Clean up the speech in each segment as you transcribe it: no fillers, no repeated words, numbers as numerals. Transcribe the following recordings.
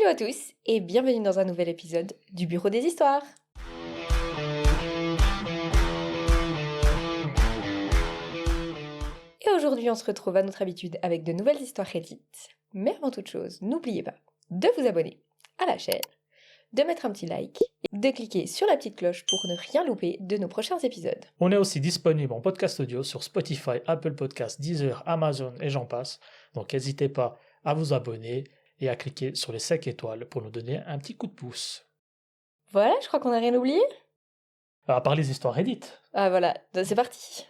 Hello à tous et bienvenue dans un nouvel épisode du Bureau des Histoires. Et aujourd'hui on se retrouve à notre habitude avec de nouvelles histoires Reddit. Mais avant toute chose, n'oubliez pas de vous abonner à la chaîne, de mettre un petit like, et de cliquer sur la petite cloche pour ne rien louper de nos prochains épisodes. On est aussi disponible en podcast audio sur Spotify, Apple Podcasts, Deezer, Amazon et j'en passe. Donc n'hésitez pas à vous abonner et à cliquer sur les 5 étoiles pour nous donner un petit coup de pouce. Voilà, je crois qu'on n'a rien oublié. À part les histoires Reddit. Ah voilà, c'est parti.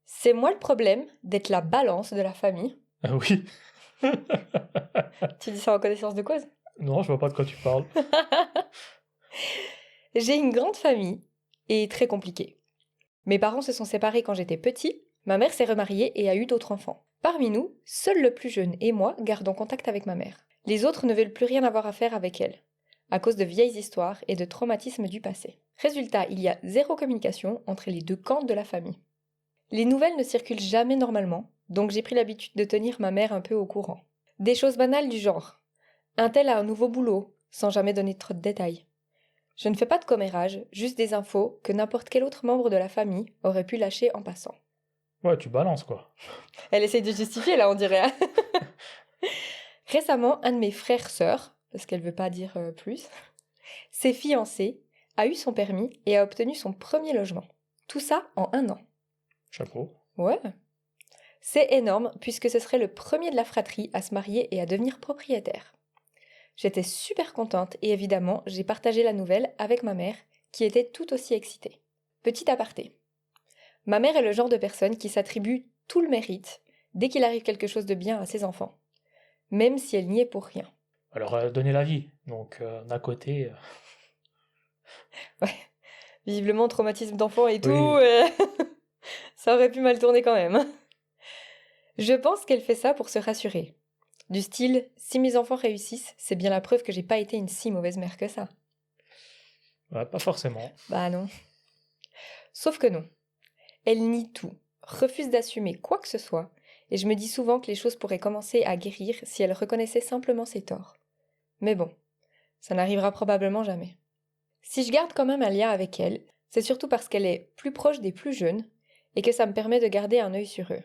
C'est moi le problème d'être la balance de la famille. Oui. Tu dis ça en connaissance de cause? Non, je vois pas de quoi tu parles. J'ai une grande famille et très compliquée. Mes parents se sont séparés quand j'étais petit, ma mère s'est remariée et a eu d'autres enfants. Parmi nous, seul le plus jeune et moi gardons contact avec ma mère. Les autres ne veulent plus rien avoir à faire avec elle, à cause de vieilles histoires et de traumatismes du passé. Résultat, il y a zéro communication entre les deux camps de la famille. Les nouvelles ne circulent jamais normalement, donc j'ai pris l'habitude de tenir ma mère un peu au courant. Des choses banales du genre « un tel a un nouveau boulot », sans jamais donner trop de détails. Je ne fais pas de commérage, juste des infos que n'importe quel autre membre de la famille aurait pu lâcher en passant. Ouais, tu balances quoi. Elle essaye de justifier là, on dirait. Récemment, un de mes frères-sœurs, parce qu'elle veut pas dire plus, s'est fiancé, a eu son permis et a obtenu son premier logement. Tout ça en 1 an. Chapeau. Ouais. C'est énorme puisque ce serait le premier de la fratrie à se marier et à devenir propriétaire. J'étais super contente et évidemment, j'ai partagé la nouvelle avec ma mère qui était tout aussi excitée. Petit aparté. Ma mère est le genre de personne qui s'attribue tout le mérite dès qu'il arrive quelque chose de bien à ses enfants, même si elle n'y est pour rien. Alors, donner la vie. Donc, d'un côté. Ouais, visiblement traumatisme d'enfant et tout, Oui. ça aurait pu mal tourner quand même. Je pense qu'elle fait ça pour se rassurer. Du style, si mes enfants réussissent, c'est bien la preuve que j'ai pas été une si mauvaise mère que ça. Ouais, pas forcément. Bah non. Sauf que non. Elle nie tout, refuse d'assumer quoi que ce soit, et je me dis souvent que les choses pourraient commencer à guérir si elle reconnaissait simplement ses torts. Mais bon, ça n'arrivera probablement jamais. Si je garde quand même un lien avec elle, c'est surtout parce qu'elle est plus proche des plus jeunes et que ça me permet de garder un œil sur eux.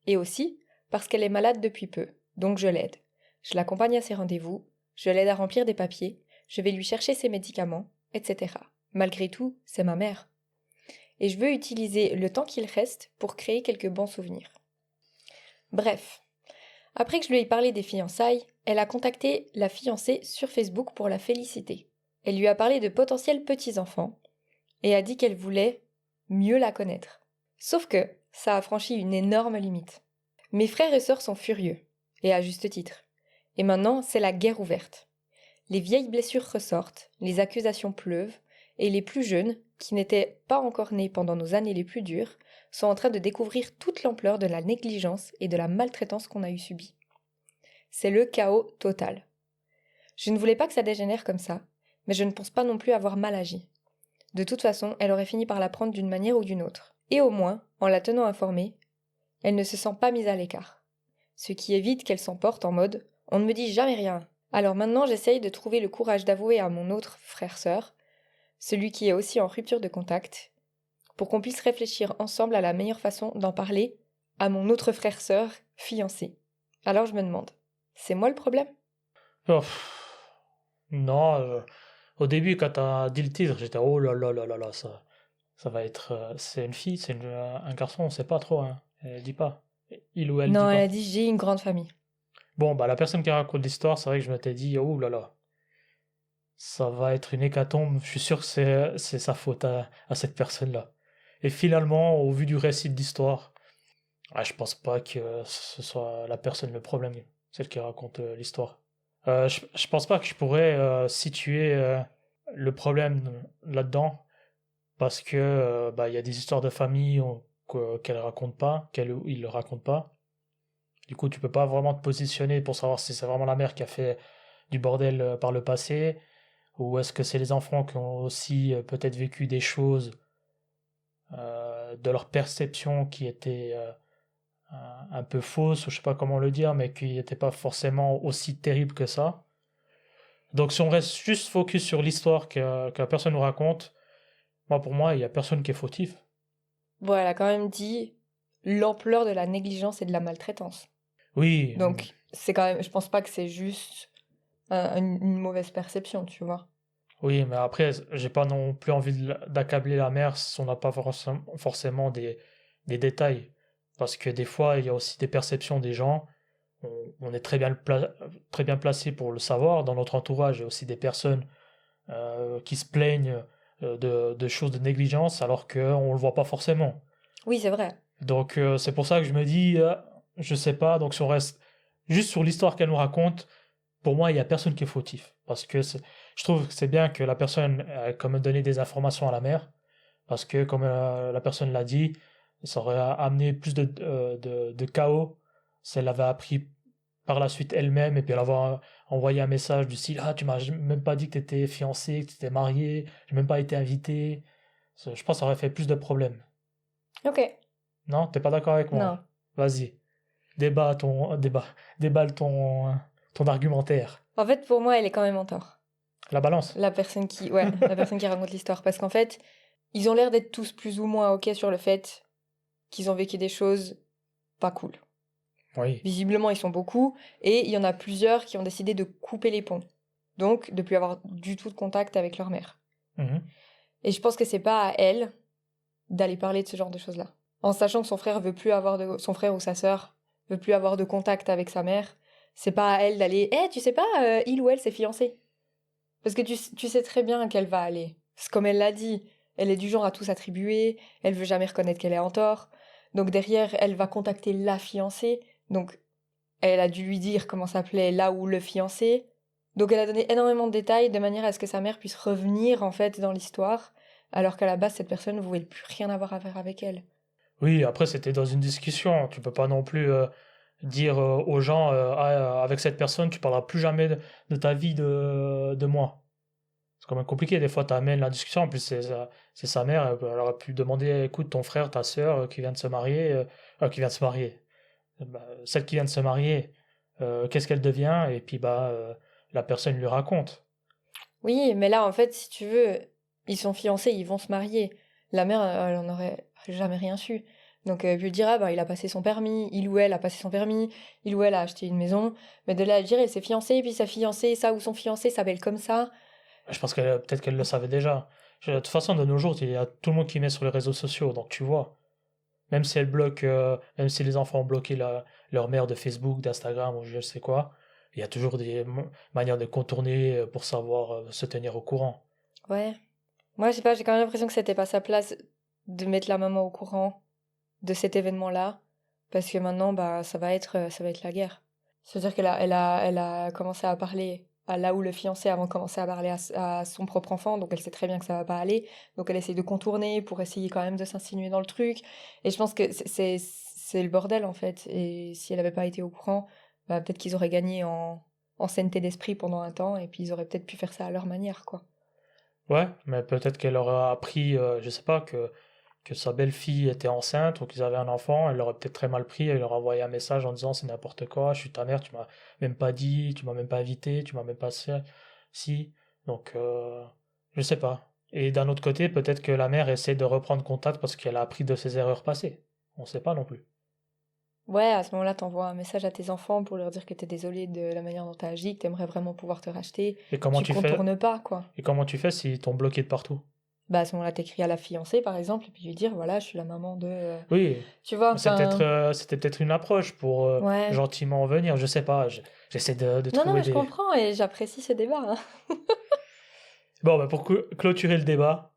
Et aussi parce qu'elle est malade depuis peu, donc je l'aide. Je l'accompagne à ses rendez-vous, je l'aide à remplir des papiers, je vais lui chercher ses médicaments, etc. Malgré tout, c'est ma mère. Et je veux utiliser le temps qu'il reste pour créer quelques bons souvenirs. Bref, après que je lui ai parlé des fiançailles, elle a contacté la fiancée sur Facebook pour la féliciter. Elle lui a parlé de potentiels petits-enfants et a dit qu'elle voulait mieux la connaître. Sauf que ça a franchi une énorme limite. Mes frères et sœurs sont furieux, et à juste titre. Et maintenant, c'est la guerre ouverte. Les vieilles blessures ressortent, les accusations pleuvent, et les plus jeunes, qui n'étaient pas encore nés pendant nos années les plus dures, sont en train de découvrir toute l'ampleur de la négligence et de la maltraitance qu'on a eu subie. C'est le chaos total. Je ne voulais pas que ça dégénère comme ça, mais je ne pense pas non plus avoir mal agi. De toute façon, elle aurait fini par l'apprendre d'une manière ou d'une autre. Et au moins, en la tenant informée, elle ne se sent pas mise à l'écart. Ce qui évite qu'elle s'emporte en mode « on ne me dit jamais rien ». Alors maintenant, j'essaye de trouver le courage d'avouer à mon autre frère-sœur, celui qui est aussi en rupture de contact, pour qu'on puisse réfléchir ensemble à la meilleure façon d'en parler à mon autre frère-sœur fiancé. Alors je me demande, c'est moi le problème? Oh, non, au début, quand t'as dit le titre, j'étais oh là là là là là, ça va être. C'est une fille, c'est un garçon, on sait pas trop, hein. Elle dit pas. Il ou elle dit Non, elle pas. a dit j'ai une grande famille. Bon, bah, la personne qui raconte l'histoire, c'est vrai que je m'étais dit oh là là, ça va être une hécatombe. Je suis sûr que c'est sa faute à cette personne-là. Et finalement, au vu du récit de l'histoire, je pense pas que ce soit la personne le problème, celle qui raconte l'histoire. Je pense pas que je pourrais situer le problème là-dedans parce que bah, il y a des histoires de famille qu'elle raconte pas, qu'elle ou il ne raconte pas. Du coup, tu peux pas vraiment te positionner pour savoir si c'est vraiment la mère qui a fait du bordel par le passé ou est-ce que c'est les enfants qui ont aussi peut-être vécu des choses de leur perception qui étaient un peu fausse, je sais pas comment le dire, mais qui n'était pas forcément aussi terrible que ça. Donc si on reste juste focus sur l'histoire que la personne nous raconte, pour moi, il y a personne qui est fautif. Bon, elle a quand même dit l'ampleur de la négligence et de la maltraitance. Oui, Donc, c'est quand même, je pense pas que c'est juste une mauvaise perception, tu vois. oui, mais après, j'ai pas non plus envie d'accabler la mère si on n'a pas forcément des détails. Parce que des fois, il y a aussi des perceptions des gens. On est très bien placé pour le savoir. Dans notre entourage, il y a aussi des personnes qui se plaignent de choses de négligence alors qu'on ne le voit pas forcément. Oui, c'est vrai. Donc c'est pour ça que je me dis, je sais pas, donc si on reste juste sur l'histoire qu'elle nous raconte, pour moi, il n'y a personne qui est fautif. Parce que je trouve que c'est bien que la personne ait quand même donné des informations à la mère, parce que comme la personne l'a dit, ça aurait amené plus de chaos si elle avait appris par la suite elle-même et puis elle avait envoyé un message du style «Ah, tu m'as même pas dit que tu étais fiancé, que tu étais marié, j'ai même pas été invité». Je pense que ça aurait fait plus de problèmes. Ok. Non, t'es pas d'accord avec moi? Non. Vas-y, déballe ton argumentaire. En fait, pour moi, elle est quand même en tort. La balance. La personne qui raconte l'histoire. Parce qu'en fait, ils ont l'air d'être tous plus ou moins ok sur le fait qu'ils ont vécu des choses pas cool. Oui. Visiblement, ils sont beaucoup, et il y en a plusieurs qui ont décidé de couper les ponts. Donc, de plus avoir du tout de contact avec leur mère. Mhm. Et je pense que c'est pas à elle d'aller parler de ce genre de choses-là. En sachant que son frère ou sa sœur veut plus avoir de contact avec sa mère, c'est pas à elle d'aller, tu sais pas, il ou elle s'est fiancé. Parce que tu sais très bien qu'elle va aller. C'est comme elle l'a dit, elle est du genre à tout s'attribuer, elle veut jamais reconnaître qu'elle est en tort. Donc derrière, elle va contacter la fiancée. Donc elle a dû lui dire comment s'appelait là où le fiancé. Donc elle a donné énormément de détails de manière à ce que sa mère puisse revenir en fait dans l'histoire, alors qu'à la base cette personne ne voulait plus rien avoir à faire avec elle. Oui, après, c'était dans une discussion. Tu peux pas non plus dire aux gens, ah, avec cette personne, tu parleras plus jamais de ta vie de moi. C'est quand même compliqué. Des fois, tu amènes la discussion. En plus, c'est sa mère. Elle aurait pu demander, écoute, ton frère, ta sœur qui vient de se marier, qui vient de se marier. Celle qui vient de se marier, qu'est-ce qu'elle devient? Et puis, la personne lui raconte. Oui, mais là en fait, si tu veux, ils sont fiancés, ils vont se marier. La mère, elle en aurait jamais rien su. Donc elle lui dira, il a passé son permis, il ou elle a passé son permis, il ou elle a acheté une maison. Mais de là à dire, il s'est fiancé, puis sa fiancée, ça ou son fiancé s'appelle comme ça. Je pense que peut-être qu'elle le savait déjà. De toute façon, de nos jours, il y a tout le monde qui met sur les réseaux sociaux, donc tu vois. Même si elle bloque, même si les enfants ont bloqué leur mère de Facebook, d'Instagram ou je sais quoi, il y a toujours des manières de contourner pour savoir se tenir au courant. Ouais. Moi, je sais pas, j'ai quand même l'impression que c'était pas sa place de mettre la maman au courant de cet événement-là, parce que maintenant, ça va être la guerre. C'est-à-dire elle a commencé à parler à là où le fiancé avant de commencer à parler à son propre enfant, donc elle sait très bien que ça va pas aller, donc elle essaie de contourner pour essayer quand même de s'insinuer dans le truc, et je pense que c'est le bordel en fait, et si elle avait pas été au courant, peut-être qu'ils auraient gagné en sainteté d'esprit pendant un temps, et puis ils auraient peut-être pu faire ça à leur manière, quoi. Ouais, mais peut-être qu'elle aura appris, je sais pas, que sa belle-fille était enceinte ou qu'ils avaient un enfant, elle l'aurait peut-être très mal pris, elle leur a envoyé un message en disant c'est n'importe quoi, je suis ta mère, tu m'as même pas dit, tu m'as même pas invité, tu m'as même pas si. Donc, je sais pas. Et d'un autre côté, peut-être que la mère essaie de reprendre contact parce qu'elle a appris de ses erreurs passées. On sait pas non plus. Ouais, à ce moment-là, t'envoies un message à tes enfants pour leur dire que t'es désolé de la manière dont t'as agi, que t'aimerais vraiment pouvoir te racheter. Et comment Tu tu fais? contournes pas, quoi. Et comment tu fais s'ils t'ont bloqué de partout? À ce moment-là, t'écris à la fiancée, par exemple, et puis lui dire, voilà, je suis la maman de... Oui, Tu vois, c'est enfin... c'était peut-être une approche pour Ouais. gentiment venir, je sais pas, j'essaie de Non, non, trouver mais je des... comprends, et j'apprécie ce débat, hein. Bon, pour clôturer le débat,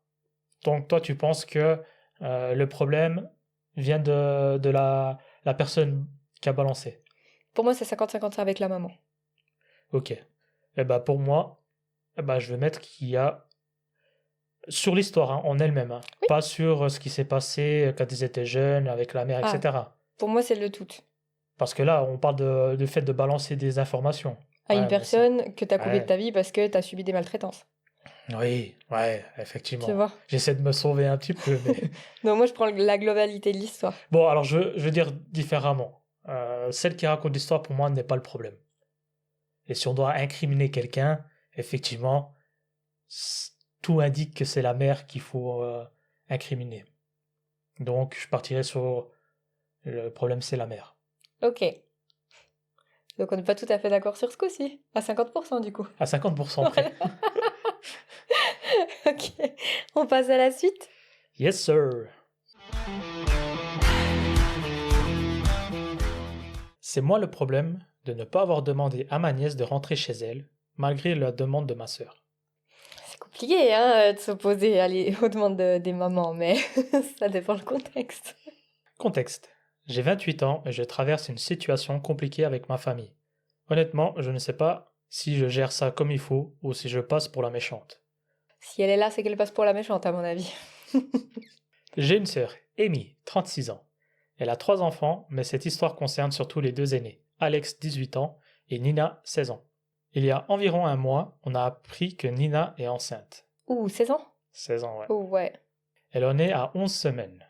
donc toi tu penses que le problème vient de la personne qui a balancé. Pour moi, c'est 50-50 avec la maman. Ok. Et pour moi, je vais mettre qu'il y a sur l'histoire hein, en elle-même, hein, Oui. pas sur ce qui s'est passé quand ils étaient jeunes, avec la mère, Ah, etc. pour moi, c'est le tout. Parce que là, on parle de fait de balancer des informations. À une Ouais, mais ça. personne que t'as coupé de Ouais. ta vie parce que t'as subi des maltraitances. Oui, ouais, Tu effectivement. vois? J'essaie de me sauver un petit peu, mais... Non, moi je prends la globalité de l'histoire. Bon, alors je veux dire différemment. Celle qui raconte l'histoire, pour moi, n'est pas le problème. Et si on doit incriminer quelqu'un, effectivement, tout indique que c'est la mère qu'il faut incriminer. Donc, je partirais sur le problème, c'est la mère. Ok. Donc on n'est pas tout à fait d'accord sur ce coup-ci. À 50% du coup. À 50% près. Ok. On passe à la suite. Yes, sir. C'est moi le problème de ne pas avoir demandé à ma nièce de rentrer chez elle, malgré la demande de ma sœur. C'est compliqué hein, de s'opposer aux demandes des mamans, mais ça dépend le contexte. Contexte. J'ai 28 ans et je traverse une situation compliquée avec ma famille. Honnêtement, je ne sais pas si je gère ça comme il faut ou si je passe pour la méchante. Si elle est là, c'est qu'elle passe pour la méchante, à mon avis. J'ai une sœur, Amy, 36 ans. Elle a 3 enfants, mais cette histoire concerne surtout les 2 aînés, Alex, 18 ans, et Nina, 16 ans. Il y a environ un mois, on a appris que Nina est enceinte. Ouh, 16 ans? 16 ans, ouais. Ouh, ouais. Elle en est à 11 semaines.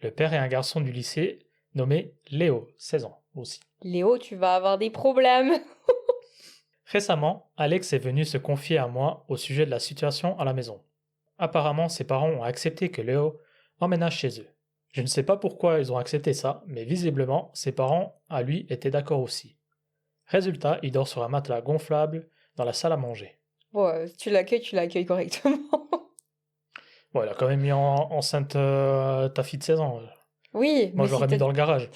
Le père est un garçon du lycée nommé Léo, 16 ans aussi. Léo, tu vas avoir des problèmes. Récemment, Alex est venu se confier à moi au sujet de la situation à la maison. Apparemment, ses parents ont accepté que Léo emménage chez eux. Je ne sais pas pourquoi ils ont accepté ça, mais visiblement, ses parents, à lui, étaient d'accord aussi. Résultat, il dort sur un matelas gonflable dans la salle à manger. Bon, si tu l'accueilles correctement. Bon, il a quand même mis enceinte ta fille de 16 ans. Oui, Moi, mais je si l'aurais mis dans le garage.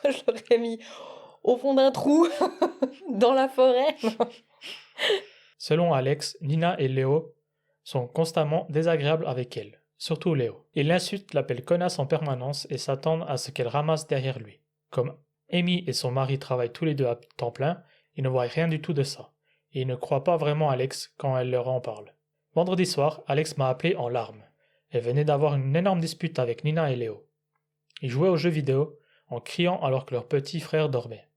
je l'aurais mis au fond d'un trou, dans la forêt. Selon Alex, Nina et Léo sont constamment désagréables avec elle, surtout Léo. Il l'insulte, l'appelle connasse en permanence et s'attendent à ce qu'elle ramasse derrière lui. Comme Amy et son mari travaillent tous les deux à temps plein, ils ne voient rien du tout de ça, et ils ne croient pas vraiment Alex quand elle leur en parle. Vendredi soir, Alex m'a appelé en larmes. Elle venait d'avoir une énorme dispute avec Nina et Léo. Ils jouaient aux jeux vidéo en criant alors que leur petit frère dormait.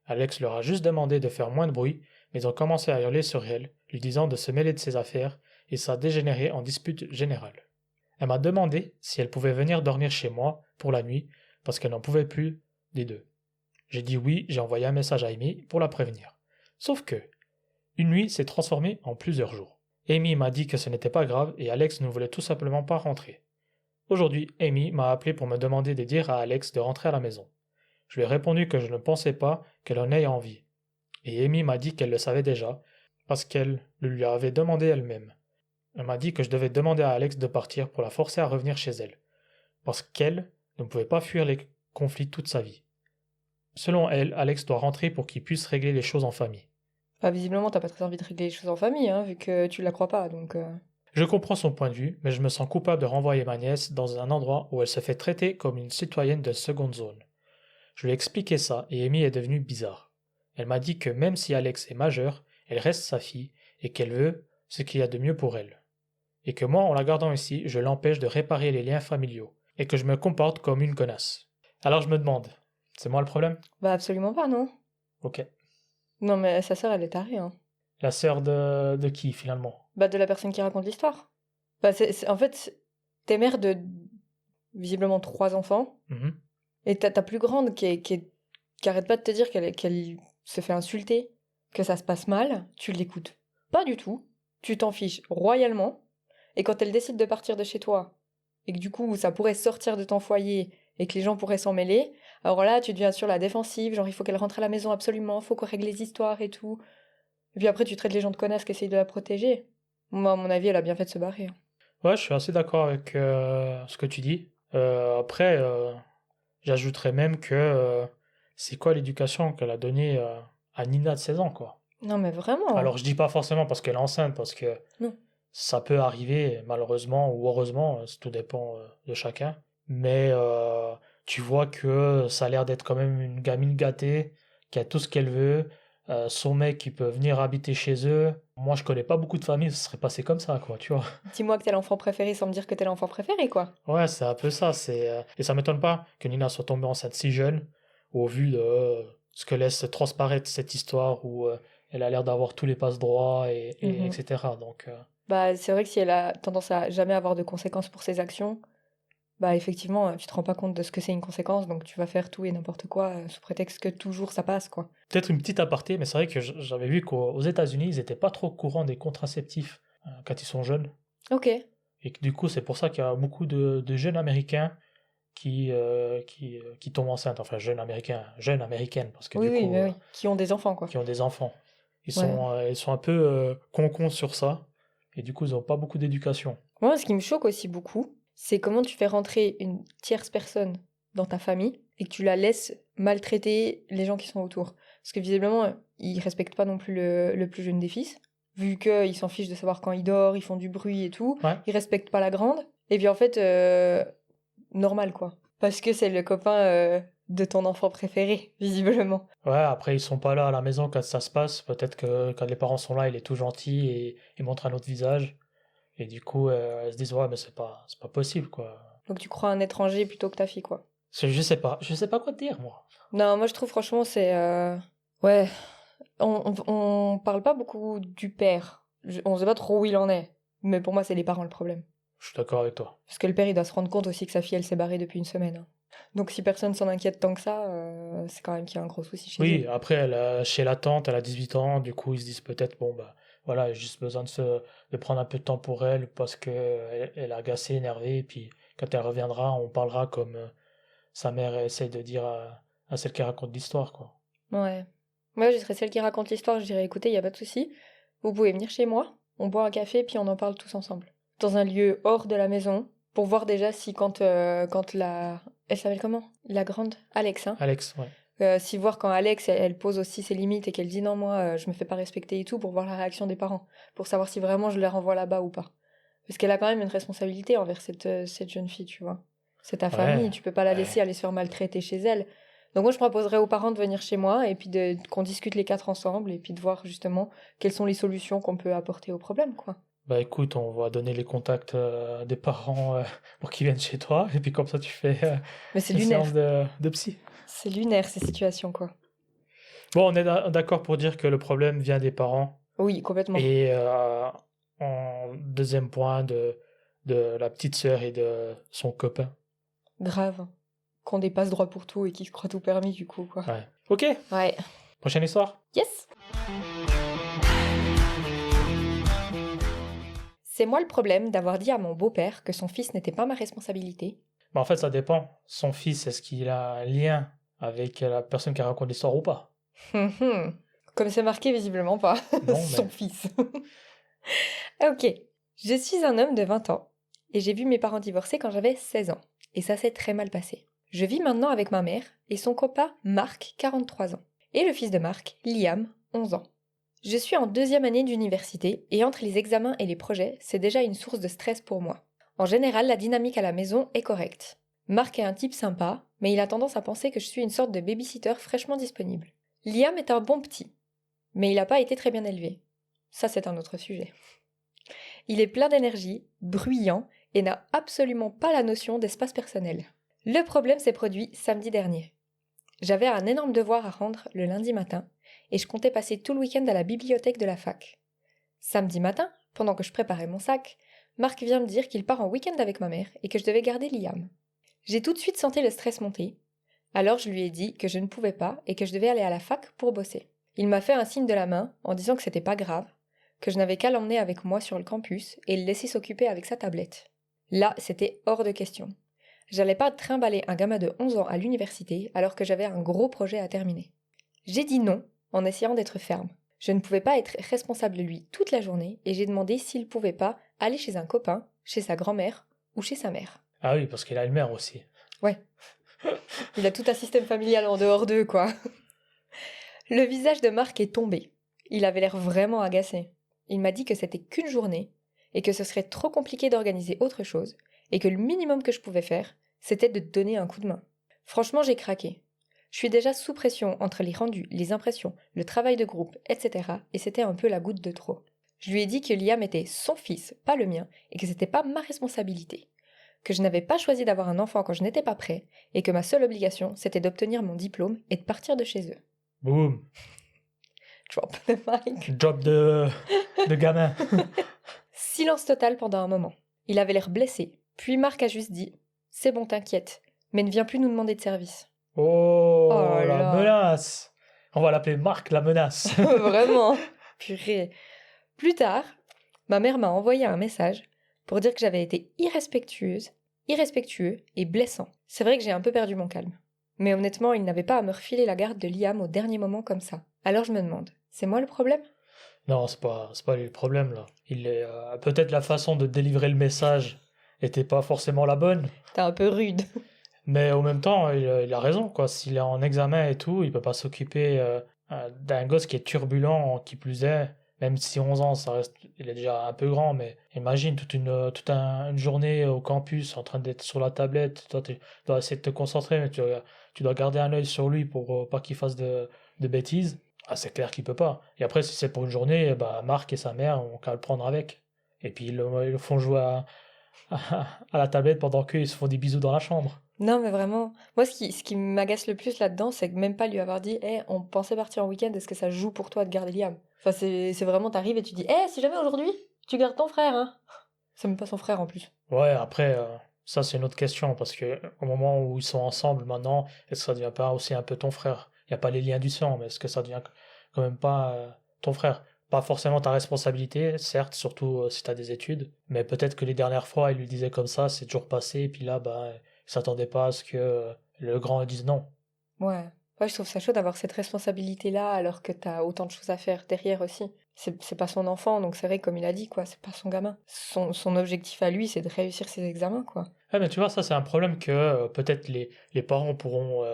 Alex leur a juste demandé de faire moins de bruit, mais ils ont commencé à hurler sur elle, lui disant de se mêler de ses affaires, et ça a dégénéré en dispute générale. Elle m'a demandé si elle pouvait venir dormir chez moi pour la nuit, parce qu'elle n'en pouvait plus des deux. J'ai dit oui, j'ai envoyé un message à Amy pour la prévenir. Sauf que, une nuit s'est transformée en plusieurs jours. Amy m'a dit que ce n'était pas grave et Alex ne voulait tout simplement pas rentrer. Aujourd'hui, Amy m'a appelé pour me demander de dire à Alex de rentrer à la maison. Je lui ai répondu que je ne pensais pas qu'elle en ait envie. Et Amy m'a dit qu'elle le savait déjà, parce qu'elle le lui avait demandé elle-même. Elle m'a dit que je devais demander à Alex de partir pour la forcer à revenir chez elle, parce qu'elle ne pouvait pas fuir les conflits toute sa vie. Selon elle, Alex doit rentrer pour qu'il puisse régler les choses en famille. Bah, visiblement, t'as pas très envie de régler les choses en famille, hein, vu que tu la crois pas, donc... Je comprends son point de vue, mais je me sens coupable de renvoyer ma nièce dans un endroit où elle se fait traiter comme une citoyenne de seconde zone. Je lui ai expliqué ça et Amy est devenue bizarre. Elle m'a dit que même si Alex est majeur, elle reste sa fille et qu'elle veut ce qu'il y a de mieux pour elle. Et que moi, en la gardant ici, je l'empêche de réparer les liens familiaux et que je me comporte comme une connasse. Alors je me demande, c'est moi le problème? Bah, absolument pas, non. Ok. Non, mais sa sœur, elle est tarée, hein. La sœur de qui finalement? Bah, de la personne qui raconte l'histoire. Bah, en fait, t'es mère de, visiblement, 3 enfants, Mhm. et ta plus grande qui arrête pas de te dire qu'elle se fait insulter, que ça se passe mal, tu l'écoutes pas du tout, tu t'en fiches royalement, et quand elle décide de partir de chez toi, et que du coup ça pourrait sortir de ton foyer, et que les gens pourraient s'en mêler, alors là tu deviens sur la défensive, genre il faut qu'elle rentre à la maison absolument, faut qu'on règle les histoires et tout. Et puis après tu traites les gens de connasses qui essayent de la protéger. Moi, à mon avis, elle a bien fait de se barrer, hein. Ouais, je suis assez d'accord avec ce que tu dis. Après, j'ajouterais même que c'est quoi l'éducation qu'elle a donnée à Nina de 16 ans, quoi. Non mais vraiment. Alors, je dis pas forcément parce qu'elle est enceinte, parce que Non. ça peut arriver, malheureusement ou heureusement, tout dépend de chacun. Mais tu vois que ça a l'air d'être quand même une gamine gâtée, qui a tout ce qu'elle veut, son mec qui peut venir habiter chez eux. Moi, je connais pas beaucoup de familles, ça serait passé comme ça, quoi, tu vois. Dis-moi que t'es l'enfant préféré sans me dire que t'es l'enfant préféré, quoi. Ouais, c'est un peu ça. Et ça m'étonne pas que Nina soit tombée enceinte si jeune, au vu de ce que laisse transparaître cette histoire où elle a l'air d'avoir tous les passe-droits, Mhm. etc. Donc, Bah, c'est vrai que si elle a tendance à jamais avoir de conséquences pour ses actions, bah effectivement, tu te rends pas compte de ce que c'est une conséquence, donc tu vas faire tout et n'importe quoi sous prétexte que toujours ça passe, quoi. Peut-être une petite aparté, mais c'est vrai que j'avais vu qu'aux États-Unis, ils n'étaient pas trop au courant des contraceptifs quand ils sont jeunes. Ok. Et que du coup, c'est pour ça qu'il y a beaucoup de jeunes Américains qui tombent enceintes. Enfin, jeunes Américains, jeunes Américaines, parce que Oui, du oui, coup, mais oui. Qui ont des enfants, quoi. qui ont des enfants. Ouais. Ils sont un peu con sur ça. Et du coup, ils n'ont pas beaucoup d'éducation. Moi, ce qui me choque aussi beaucoup, c'est comment tu fais rentrer une tierce personne dans ta famille et que tu la laisses maltraiter les gens qui sont autour. Parce que visiblement, ils respectent pas non plus le plus jeune des fils, vu qu'ils s'en fichent de savoir quand il dort, ils font du bruit et tout. Ouais, Ils respectent pas la grande. Et puis en fait, normal quoi. Parce que c'est le copain de ton enfant préféré, visiblement. ouais, après, ils sont pas là à la maison quand ça se passe. Peut-être que quand les parents sont là, il est tout gentil et il montre un autre visage. Et du coup, elles se disent, ouais, mais c'est pas possible, quoi. Donc tu crois un étranger plutôt que ta fille, quoi. Je sais pas quoi te dire, moi. Non, moi je trouve franchement c'est... Ouais, on parle pas beaucoup du père. On sait pas trop où il en est. Mais pour moi, c'est les parents le problème. Je suis d'accord avec toi. Parce que le père, il doit se rendre compte aussi que sa fille, elle s'est barrée depuis une semaine, hein. Donc si personne s'en inquiète tant que ça, c'est quand même qu'il y a un gros souci chez Oui, eux. après, chez la tante, elle a 18 ans, du coup, ils se disent peut-être, bon, bah, voilà, elle a juste besoin de prendre un peu de temps pour elle parce que elle est agacée, énervée, et puis quand elle reviendra, on parlera comme sa mère essaie de dire à celle qui raconte l'histoire, quoi. Ouais. Moi, je serais celle qui raconte l'histoire, je dirais écoutez, il y a pas de souci. Vous pouvez venir chez moi, on boit un café, puis on en parle tous ensemble. Dans un lieu hors de la maison, pour voir déjà si quand la... Elle s'appelle comment? La grande? Alex, hein? Alex, ouais. Si voir quand Alex, elle pose aussi ses limites et qu'elle dit non, moi, je me fais pas respecter et tout, pour voir la réaction des parents, pour savoir si vraiment je les renvoie là-bas ou pas. Parce qu'elle a quand même une responsabilité envers cette jeune fille, tu vois. C'est ta famille, Ouais, tu peux pas la ouais. laisser aller se faire maltraiter chez elle. Donc moi, je proposerais aux parents de venir chez moi et puis qu'on discute les quatre ensemble et puis de voir justement quelles sont les solutions qu'on peut apporter au problème, quoi. Bah écoute, on va donner les contacts des parents pour qu'ils viennent chez toi, et puis comme ça, tu fais Mais c'est une séance lunaire. de psy. C'est lunaire, ces situations, quoi. Bon, on est d'accord pour dire que le problème vient des parents. Oui, complètement. Et en deuxième point, de la petite sœur et de son copain. Grave. Qu'on dépasse droit pour tout et qui se croit tout permis, du coup, quoi. Ouais. Ok, Ouais. prochaine histoire. Yes! C'est moi le problème d'avoir dit à mon beau-père que son fils n'était pas ma responsabilité. Bah, en fait, ça dépend. Son fils, est-ce qu'il a un lien avec la personne qui raconte l'histoire ou pas? Comme c'est marqué, visiblement pas. Non, Son mais... fils. Ok. Je suis un homme de 20 ans et j'ai vu mes parents divorcer quand j'avais 16 ans. Et ça s'est très mal passé. Je vis maintenant avec ma mère et son copain Marc, 43 ans. Et le fils de Marc, Liam, 11 ans. Je suis en deuxième année d'université et entre les examens et les projets, c'est déjà une source de stress pour moi. En général, la dynamique à la maison est correcte. Marc est un type sympa, mais il a tendance à penser que je suis une sorte de babysitter fraîchement disponible. Liam est un bon petit, mais il n'a pas été très bien élevé. Ça, c'est un autre sujet. Il est plein d'énergie, bruyant et n'a absolument pas la notion d'espace personnel. Le problème s'est produit samedi dernier. J'avais un énorme devoir à rendre le lundi matin et je comptais passer tout le week-end à la bibliothèque de la fac. Samedi matin, pendant que je préparais mon sac, Marc vient me dire qu'il part en week-end avec ma mère et que je devais garder Liam. J'ai tout de suite senti le stress monter, alors je lui ai dit que je ne pouvais pas et que je devais aller à la fac pour bosser. Il m'a fait un signe de la main en disant que c'était pas grave, que je n'avais qu'à l'emmener avec moi sur le campus et le laisser s'occuper avec sa tablette. Là, c'était hors de question. J'allais pas trimballer un gamin de 11 ans à l'université alors que j'avais un gros projet à terminer. J'ai dit non en essayant d'être ferme. Je ne pouvais pas être responsable de lui toute la journée et j'ai demandé s'il pouvait pas aller chez un copain, chez sa grand-mère ou chez sa mère. Ah oui, parce qu'il a une mère aussi. Ouais. Il a tout un système familial en dehors d'eux, quoi. Le visage de Marc est tombé. Il avait l'air vraiment agacé. Il m'a dit que c'était qu'une journée et que ce serait trop compliqué d'organiser autre chose et que le minimum que je pouvais faire, c'était de donner un coup de main. Franchement, j'ai craqué. Je suis déjà sous pression entre les rendus, les impressions, le travail de groupe, etc. et c'était un peu la goutte de trop. Je lui ai dit que Liam était son fils, pas le mien, et que c'était pas ma responsabilité. Que je n'avais pas choisi d'avoir un enfant quand je n'étais pas prêt, et que ma seule obligation, c'était d'obtenir mon diplôme et de partir de chez eux. Boum. Drop the mic. Job de gamin. Silence total pendant un moment. Il avait l'air blessé. Puis Marc a juste dit « C'est bon, t'inquiète, mais ne viens plus nous demander de service. Oh, Oh la là. menace. On va l'appeler Marc la menace. » Vraiment. Purée. Plus tard, ma mère m'a envoyé un message pour dire que j'avais été irrespectueux et blessant. C'est vrai que j'ai un peu perdu mon calme. Mais honnêtement, il n'avait pas à me refiler la garde de Liam au dernier moment comme ça. Alors je me demande, c'est moi le problème? Non, c'est pas lui le problème là. Peut-être la façon de délivrer le message était pas forcément la bonne, T'es un peu rude. mais en même temps, il a raison quoi. S'il est en examen et tout, il peut pas s'occuper d'un gosse qui est turbulent, qui plus est. Même si 11 ans, il est déjà un peu grand, mais imagine une journée au campus en train d'être sur la tablette. Toi, tu dois essayer de te concentrer, mais tu dois garder un œil sur lui pour pas qu'il fasse de bêtises. Ah, c'est clair qu'il peut pas. Et après, si c'est pour une journée, bah, Marc et sa mère ont qu'à le prendre avec. Et puis ils le font jouer à la tablette pendant qu'ils se font des bisous dans la chambre. Non, mais vraiment, moi, ce qui m'agace le plus là-dedans, c'est que même pas lui avoir dit, on pensait partir en week-end, est-ce que ça joue pour toi de garder Liam? Enfin, c'est vraiment, t'arrives et tu dis, si jamais aujourd'hui, tu gardes ton frère, hein. C'est même pas son frère en plus. Ouais, après, ça c'est une autre question, parce que au moment où ils sont ensemble maintenant, est-ce que ça devient pas aussi un peu ton frère? Il n'y a pas les liens du sang, mais est-ce que ça devient quand même pas ton frère? Pas forcément ta responsabilité, certes, surtout si tu as des études, mais peut-être que les dernières fois, il lui disait comme ça, c'est toujours passé, et puis là, bah, il s'attendait pas à ce que le grand dise non. Ouais. Ouais, je trouve ça chaud d'avoir cette responsabilité-là alors que t'as autant de choses à faire derrière aussi. C'est pas son enfant, donc c'est vrai, comme il a dit, quoi, c'est pas son gamin. Son objectif à lui, c'est de réussir ses examens, quoi. Ouais, mais tu vois, ça c'est un problème que peut-être les parents pourront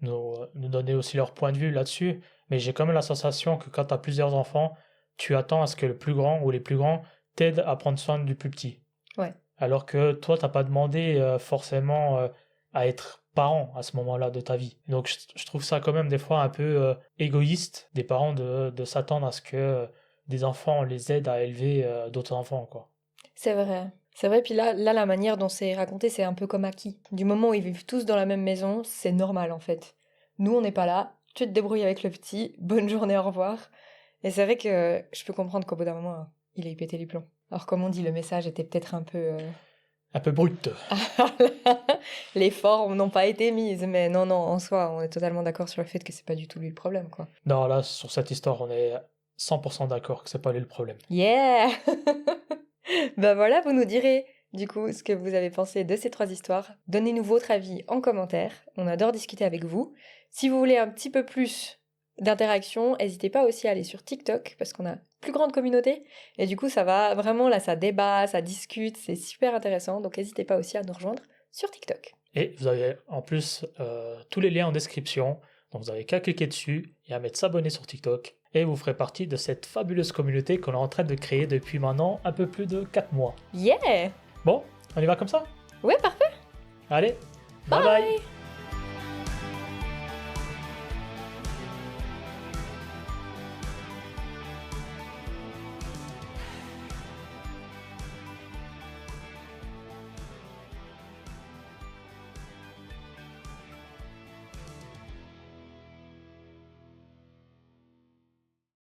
nous donner aussi leur point de vue là-dessus, mais j'ai quand même la sensation que quand tu as plusieurs enfants, tu attends à ce que le plus grand ou les plus grands t'aident à prendre soin du plus petit. Ouais. Alors que toi, t'as pas demandé forcément à être parent à ce moment-là de ta vie. Donc je trouve ça quand même des fois un peu égoïste des parents de s'attendre à ce que des enfants les aident à élever d'autres enfants, quoi. C'est vrai. C'est vrai, puis là, la manière dont c'est raconté, c'est un peu comme acquis. Du moment où ils vivent tous dans la même maison, c'est normal en fait. Nous, on n'est pas là, tu te débrouilles avec le petit, bonne journée, au revoir. Et c'est vrai que je peux comprendre qu'au bout d'un moment, il ait pété les plombs. Alors, comme on dit, le message était peut-être un peu. Un peu brut. Les formes n'ont pas été mises, mais non, non, en soi, on est totalement d'accord sur le fait que c'est pas du tout lui le problème, quoi. Non, là, sur cette histoire, on est 100% d'accord que c'est pas lui le problème. Yeah! Ben voilà, vous nous direz du coup ce que vous avez pensé de ces 3 histoires. Donnez-nous votre avis en commentaire. On adore discuter avec vous. Si vous voulez un petit peu plus d'interaction, n'hésitez pas aussi à aller sur TikTok parce qu'on a une plus grande communauté. Et du coup, ça va vraiment là, ça débat, ça discute, c'est super intéressant. Donc n'hésitez pas aussi à nous rejoindre sur TikTok. Et vous avez en plus tous les liens en description. Donc vous avez qu'à cliquer dessus et à mettre s'abonner sur TikTok. Et vous ferez partie de cette fabuleuse communauté qu'on est en train de créer depuis maintenant un peu plus de 4 mois. Yeah! Bon, on y va comme ça? Ouais, parfait! Allez, bye bye.